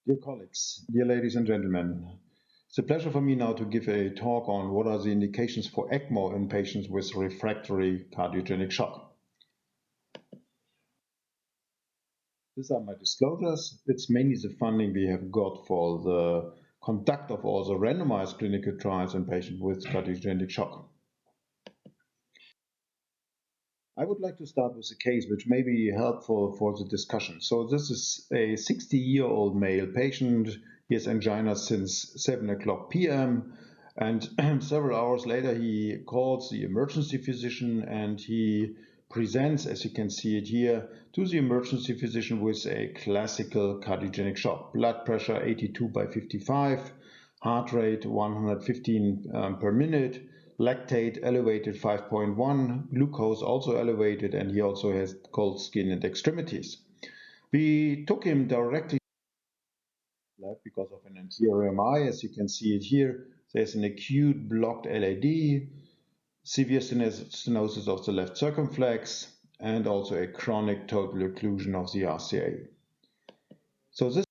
Dear colleagues, dear ladies and gentlemen, it's a pleasure for me now to give a talk on what are the indications for ECMO in patients with refractory cardiogenic shock. These are my disclosures. It's mainly the funding we have got for the conduct of all the randomized clinical trials in patients with cardiogenic shock. I would like to start with a case which may be helpful for the discussion. So this is a 60-year-old male patient. He has angina since 7 o'clock p.m. and several hours later he calls the emergency physician and he presents, as you can see it here, to the emergency physician with a classical cardiogenic shock. Blood pressure 82 by 55, heart rate 115 per minute, lactate elevated 5.1, glucose also elevated, and he also has cold skin and extremities. We took him directly to the lab because of an anterior MI. As you can see it here, there's an acute blocked LAD, severe stenosis of the left circumflex, and also a chronic total occlusion of the RCA. So this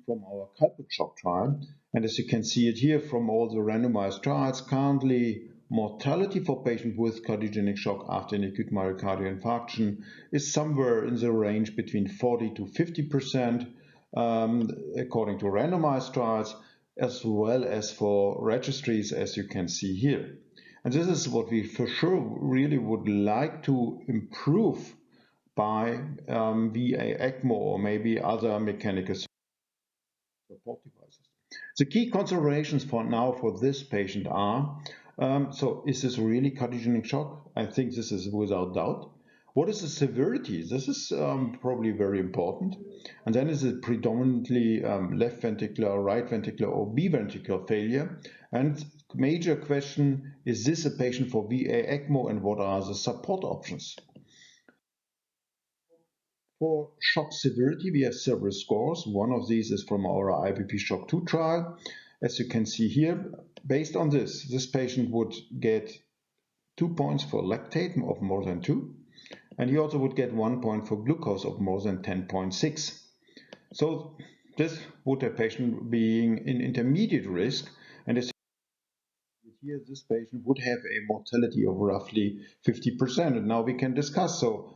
from our culprit shock trial, and as you can see it here from all the randomized trials, currently mortality for patients with cardiogenic shock after an acute myocardial infarction is somewhere in the range between 40 to 50%, according to randomized trials, as well as for registries, as you can see here. And this is what we for sure really would like to improve by VA ECMO or maybe other mechanical support devices. The key considerations for now for this patient are, so is this really cardiogenic shock? I think this is without doubt. What is the severity? This is probably very important. And then is it predominantly left ventricular, right ventricular, or biventricular failure? And major question, is this a patient for VA ECMO and what are the support options? For shock severity, we have several scores. One of these is from our IBP Shock 2 trial. As you can see here, based on this patient would get 2 points for lactate of more than 2, and he also would get 1 point for glucose of more than 10.6. So this would a patient being in intermediate risk, and as here this patient would have a mortality of roughly 50%, and now we can discuss. So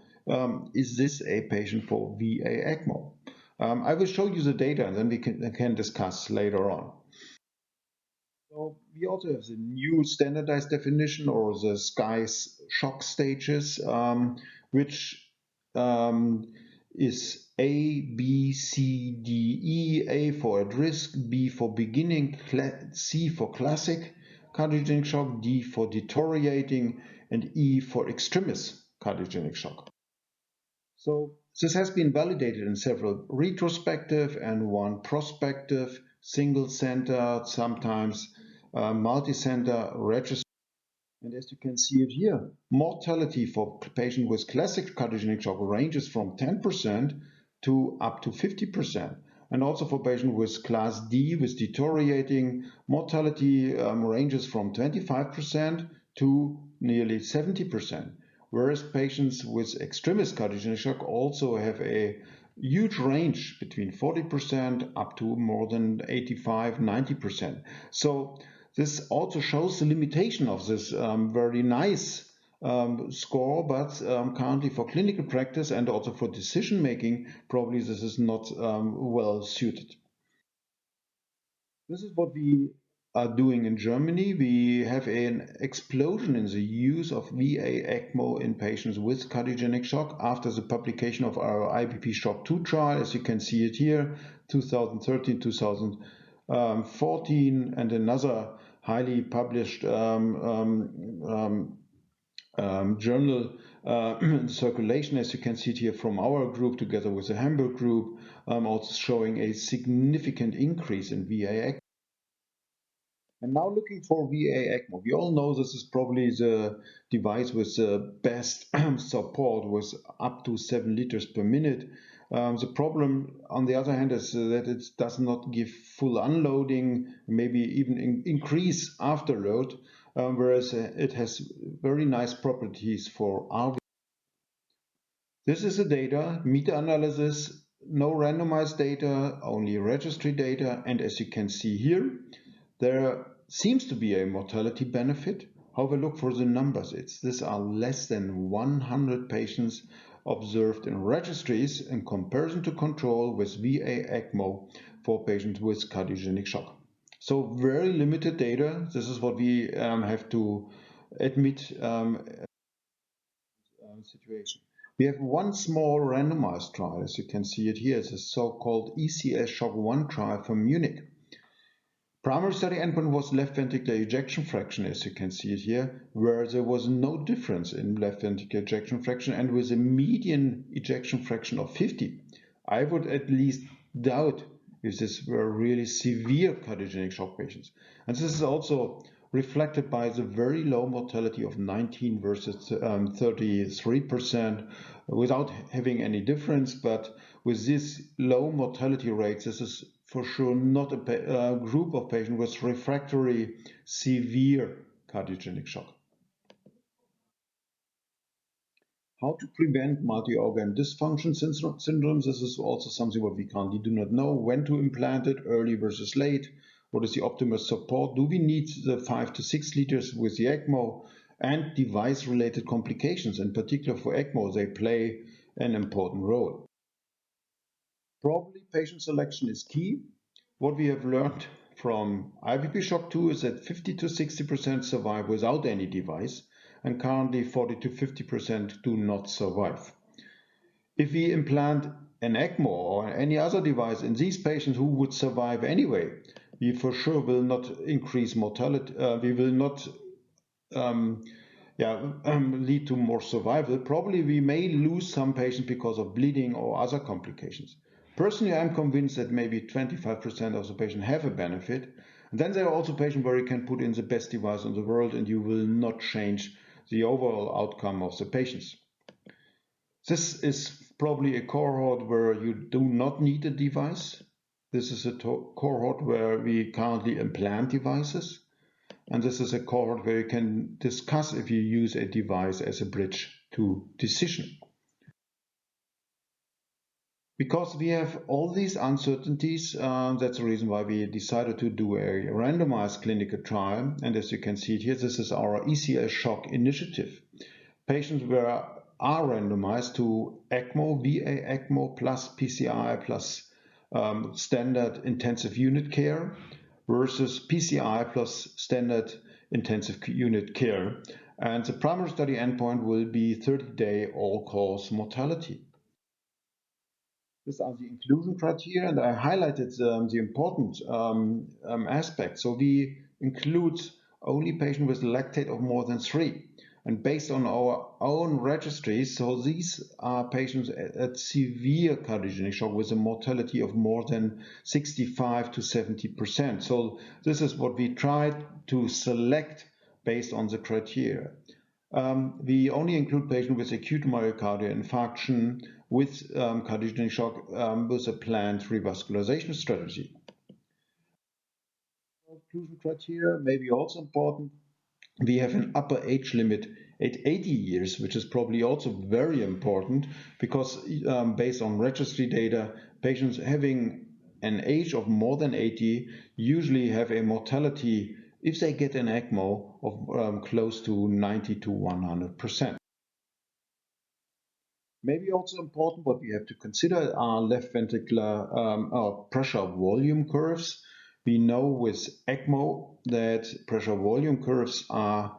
is this a patient for VA ECMO? I will show you the data and then we can discuss later on. So we also have the new standardized definition, or the SCAI shock stages, which is A, B, C, D, E, A for at risk, B for beginning, C for classic cardiogenic shock, D for deteriorating, and E for extremis cardiogenic shock. So this has been validated in several retrospective and one prospective, single center, sometimes multi-center registry. And as you can see it here, mortality for patients with classic cardiogenic shock ranges from 10% to up to 50%. And also for patients with class D with deteriorating, mortality ranges from 25% to nearly 70%. Whereas patients with extremis cardiogenic shock also have a huge range between 40% up to more than 85–90%. So this also shows the limitation of this very nice score, but currently for clinical practice and also for decision making, probably this is not well suited. This is what we are doing in Germany. We have an explosion in the use of VA ECMO in patients with cardiogenic shock after the publication of our IBP Shock 2 trial. As you can see it here, 2013, 2014, and another highly published journal circulation, as you can see it here from our group together with the Hamburg group, also showing a significant increase in VA ECMO. And now looking for VA ECMO. We all know this is probably the device with the best support with up to 7 liters per minute. The problem, on the other hand, is that it does not give full unloading, maybe even increase afterload, whereas it has very nice properties for RV. This is the data, meta-analysis no randomized data, only registry data, and as you can see here, there seems to be a mortality benefit. However, look for the numbers. These are less than 100 patients observed in registries in comparison to control with VA ECMO for patients with cardiogenic shock. So very limited data. This is what we have to admit situation. We have one small randomized trial, as you can see it here. It's a so-called ECS Shock 1 trial from Munich. Primary study endpoint was left ventricular ejection fraction, as you can see it here, where there was no difference in left ventricular ejection fraction, and with a median ejection fraction of 50. I would at least doubt if this were really severe cardiogenic shock patients. And this is also reflected by the very low mortality of 19 versus 33% without having any difference. But with this low mortality rate, this is for sure not a group of patients with refractory severe cardiogenic shock. How to prevent multi-organ dysfunction syndromes. This is also something what we currently do not know. When to implant it, early versus late. What is the optimal support? Do we need the 5 to 6 liters with the ECMO? And device-related complications, in particular for ECMO, they play an important role. Probably patient selection is key. What we have learned from IVP Shock 2 is that 50 to 60% survive without any device, and currently 40 to 50% do not survive. If we implant an ECMO or any other device in these patients who would survive anyway, we for sure will not increase mortality. We will not lead to more survival. Probably we may lose some patients because of bleeding or other complications. Personally, I'm convinced that maybe 25% of the patients have a benefit. And then there are also patients where you can put in the best device in the world and you will not change the overall outcome of the patients. This is probably a cohort where you do not need a device. This is a cohort where we currently implant devices. And this is a cohort where you can discuss if you use a device as a bridge to decision. Because we have all these uncertainties, that's the reason why we decided to do a randomized clinical trial. And as you can see it here, this is our ECS Shock initiative. Patients are randomized to ECMO, VA ECMO plus PCI plus standard intensive unit care versus PCI plus standard intensive unit care. And the primary study endpoint will be 30-day all-cause mortality. These are the inclusion criteria, and I highlighted the important aspects. So we include only patients with lactate of more than 3. And based on our own registries, so these are patients at severe cardiogenic shock with a mortality of more than 65 to 70%. So this is what we tried to select based on the criteria. We only include patients with acute myocardial infarction with cardiogenic shock with a planned revascularization strategy. Inclusion criteria may be also important. We have an upper age limit at 80 years, which is probably also very important because based on registry data, patients having an age of more than 80 usually have a mortality, if they get an ECMO, of close to 90 to 100%. Maybe also important what we have to consider are left ventricular pressure volume curves. We know with ECMO that pressure volume curves are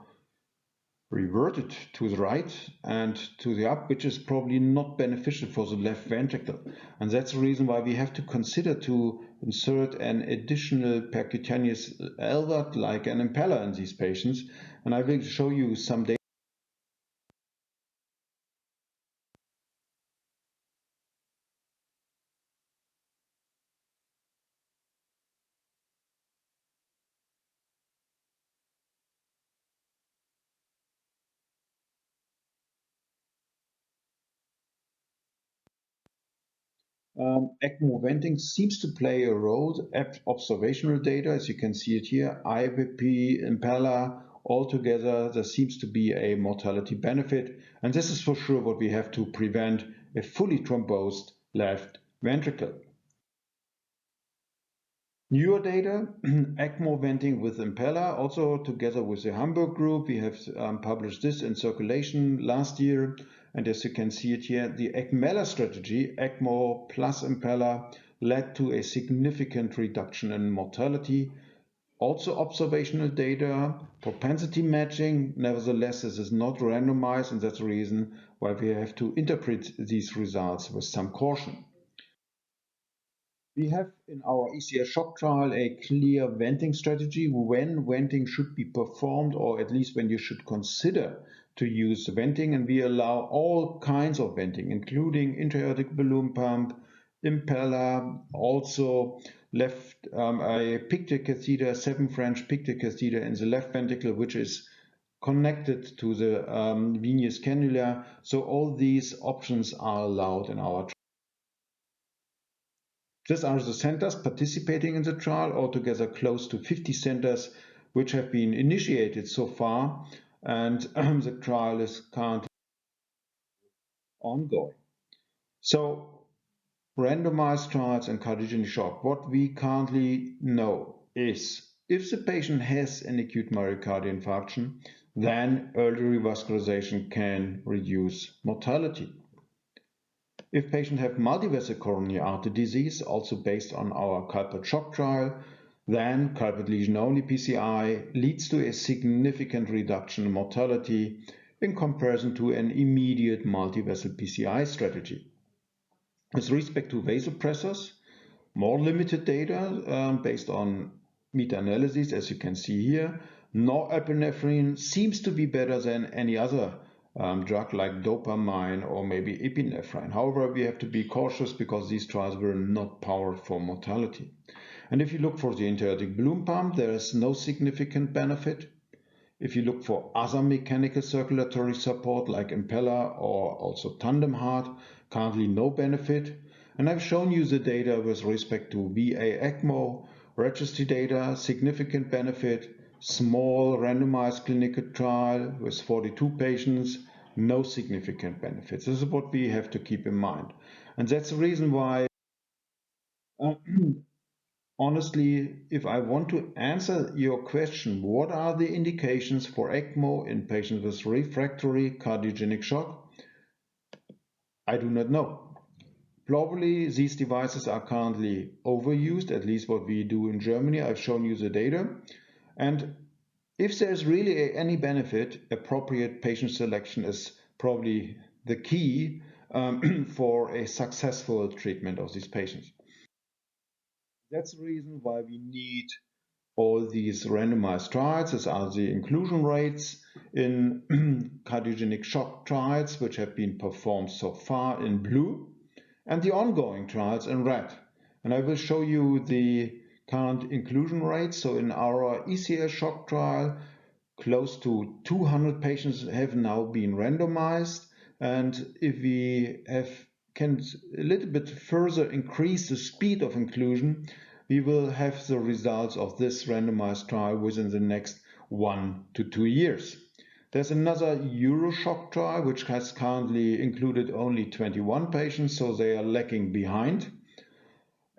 reverted to the right and to the up, which is probably not beneficial for the left ventricle. And that's the reason why we have to consider to insert an additional percutaneous LVAD like an impeller in these patients. And I will show you some data. ECMO venting seems to play a role at observational data, as you can see it here, IVP, impeller, altogether there seems to be a mortality benefit, and this is for sure what we have to prevent, a fully thrombosed left ventricle. Newer data, ECMO venting with impeller, also together with the Hamburg group. We have published this in Circulation last year. And as you can see it here, the ECMELLA strategy, ECMO plus impeller, led to a significant reduction in mortality. Also observational data, propensity matching. Nevertheless, this is not randomized, and that's the reason why we have to interpret these results with some caution. We have in our ECS shock trial a clear venting strategy when venting should be performed, or at least when you should consider to use venting, and we allow all kinds of venting, including intra-aortic balloon pump, impeller, also left a pictet catheter, 7 French pictet catheter in the left ventricle, which is connected to the venous cannula. So all these options are allowed in our trial. These are the centers participating in the trial, altogether close to 50 centers which have been initiated so far, and the trial is currently ongoing. So, randomized trials and cardiogenic shock. What we currently know is if the patient has an acute myocardial infarction, then early revascularization can reduce mortality. If patients have multivessel coronary artery disease, also based on our culprit shock trial, then culprit lesion only PCI leads to a significant reduction in mortality in comparison to an immediate multivessel PCI strategy. With respect to vasopressors, more limited data based on meta-analyses, as you can see here. Norepinephrine seems to be better than any other drug like dopamine or maybe epinephrine. However, we have to be cautious because these trials were not powered for mortality. And if you look for the intra-aortic balloon pump, there is no significant benefit. If you look for other mechanical circulatory support like impeller or also tandem heart, currently no benefit. And I've shown you the data with respect to VA ECMO, registry data, significant benefit, small randomized clinical trial with 42 patients, no significant benefits. This is what we have to keep in mind. And that's the reason why, honestly, if I want to answer your question, what are the indications for ECMO in patients with refractory cardiogenic shock? I do not know. Probably these devices are currently overused, at least what we do in Germany. I've shown you the data. And if there's really any benefit, appropriate patient selection is probably the key for a successful treatment of these patients. That's the reason why we need all these randomized trials. These are the inclusion rates in cardiogenic shock trials, which have been performed so far in blue, and the ongoing trials in red. And I will show you the current inclusion rates. So in our ECS shock trial, close to 200 patients have now been randomized. And if we can a little bit further increase the speed of inclusion, we will have the results of this randomized trial within the next 1 to 2 years. There's another EuroShock trial, which has currently included only 21 patients, so they are lagging behind.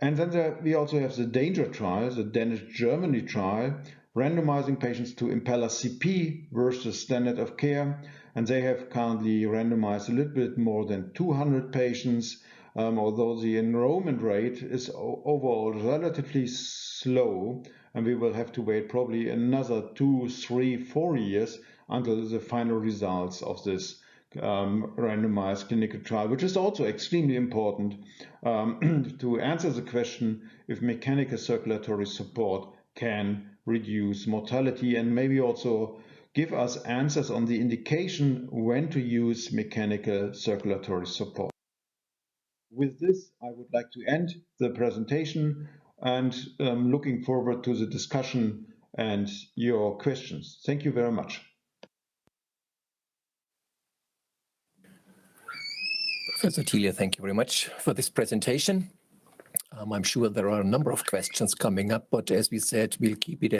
And then we also have the DANGER trial, the Danish-Germany trial, randomizing patients to impeller CP versus standard of care. And they have currently randomized a little bit more than 200 patients, although the enrollment rate is overall relatively slow. And we will have to wait probably another 2, 3, 4 years until the final results of this randomized clinical trial, which is also extremely important to answer the question if mechanical circulatory support can reduce mortality, and maybe also give us answers on the indication when to use mechanical circulatory support. With this, I would like to end the presentation and looking forward to the discussion and your questions. Thank you very much. Professor Thiele, thank you very much for this presentation. I'm sure there are a number of questions coming up, but as we said, we'll keep it